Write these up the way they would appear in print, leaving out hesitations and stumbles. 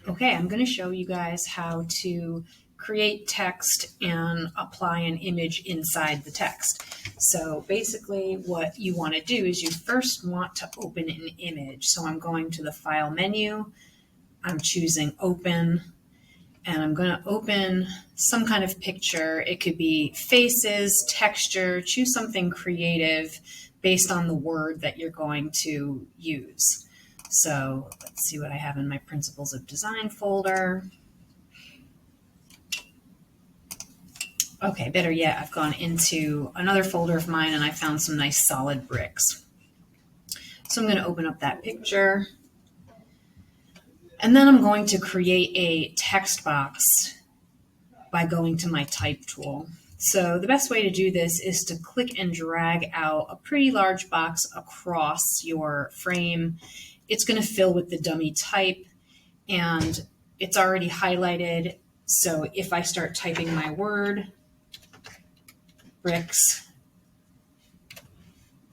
Okay, I'm going to show you guys how to create text and apply an image inside the text. So basically what you want to do is you first want to open an image. So I'm going to the File menu, I'm choosing Open, and I'm going to open some kind of picture. It could be faces, texture, choose something creative based on the word that you're going to use. So let's see what I have in my Principles of Design folder. Okay, better yet, I've gone into another folder of mine and I found some nice solid bricks. So I'm going to open up that picture. And then I'm going to create a text box by going to my type tool. So the best way to do this is to click and drag out a pretty large box across your frame. It's going to fill with the dummy type and it's already highlighted. So if I start typing my word, bricks,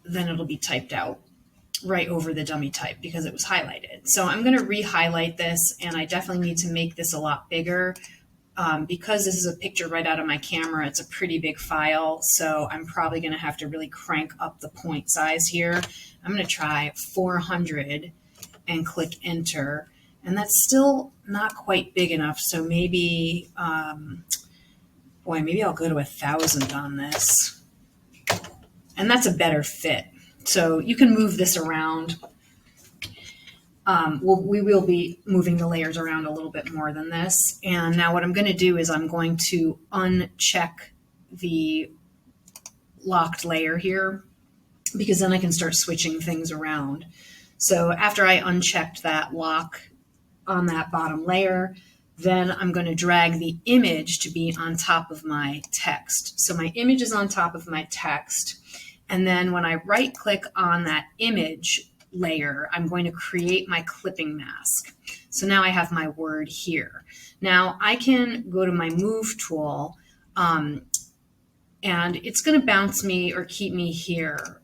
then it'll be typed out right over the dummy type because it was highlighted. So I'm going to re-highlight this, and I definitely need to make this a lot bigger. Because this is a picture right out of my camera, it's a pretty big file, so I'm probably going to have to really crank up the point size here. I'm going to try 400 and click enter, and that's still not quite big enough, so maybe, maybe I'll go to 1,000 on this. And that's a better fit. So you can move this around. We will be moving the layers around a little bit more than this. And now what I'm going to do is I'm going to uncheck the locked layer here, because then I can start switching things around. So after I unchecked that lock on that bottom layer, then I'm going to drag the image to be on top of my text. So my image is on top of my text. And then when I right click on that image layer, I'm going to create my clipping mask. So now I have my word here. Now I can go to my move tool, and it's going to bounce me or keep me here.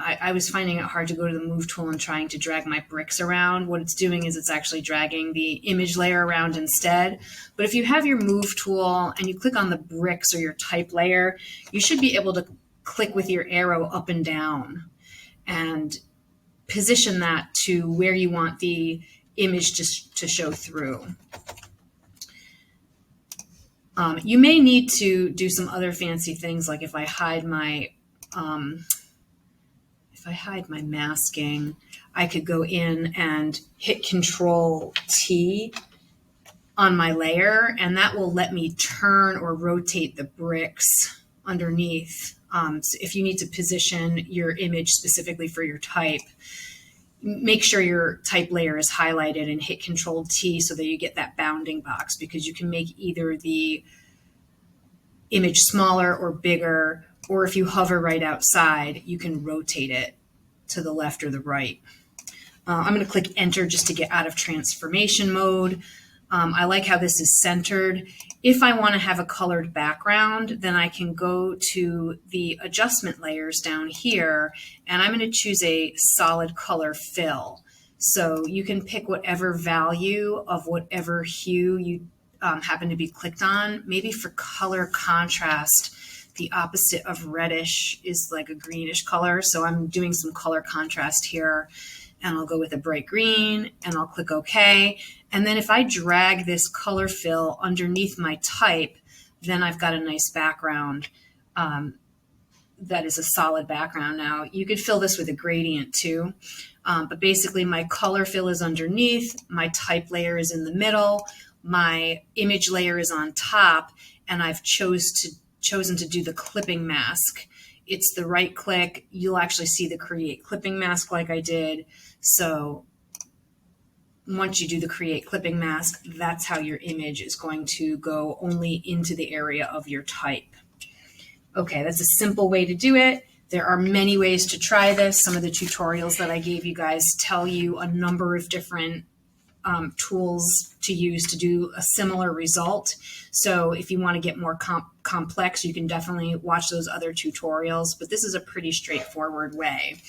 I was finding it hard to go to the move tool and trying to drag my bricks around. What it's doing is it's actually dragging the image layer around instead. But if you have your move tool and you click on the bricks or your type layer, you should be able to click with your arrow up and down and position that to where you want the image to show through. You may need to do some other fancy things, like if I hide my masking, I could go in and hit Control T on my layer, and that will let me turn or rotate the bricks underneath. So if you need to position your image specifically for your type, make sure your type layer is highlighted and hit Control T so that you get that bounding box, because you can make either the image smaller or bigger, or if you hover right outside, you can rotate it to the left or the right. I'm going to click enter just to get out of transformation mode. I like how this is centered. If I want to have a colored background, then I can go to the adjustment layers down here, and I'm going to choose a solid color fill. So you can pick whatever value of whatever hue you happen to be clicked on. Maybe for color contrast, the opposite of reddish is like a greenish color. So I'm doing some color contrast here, and I'll go with a bright green, and I'll click OK. And then if I drag this color fill underneath my type, then I've got a nice background that is a solid background. Now, you could fill this with a gradient too, but basically my color fill is underneath, my type layer is in the middle, my image layer is on top, and I've chosen to do the clipping mask. It's the right click. You'll actually see the create clipping mask like I did. So once you do the create clipping mask, that's how your image is going to go only into the area of your type. Okay, that's a simple way to do it. There are many ways to try this. Some of the tutorials that I gave you guys tell you a number of different tools to use to do a similar result. So if you want to get more complex, you can definitely watch those other tutorials, but this is a pretty straightforward way.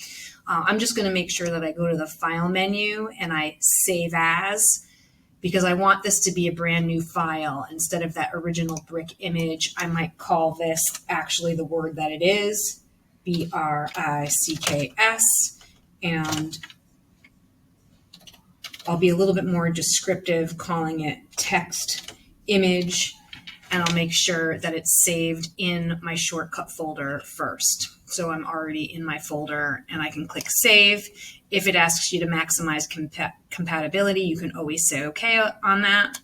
I'm just going to make sure that I go to the File menu and I Save As, because I want this to be a brand new file instead of that original brick image. I might call this actually the word that it is, BRICKS, and I'll be a little bit more descriptive calling it text image, and I'll make sure that it's saved in my shortcut folder first. So I'm already in my folder and I can click save. If it asks you to maximize compatibility, you can always say okay on that.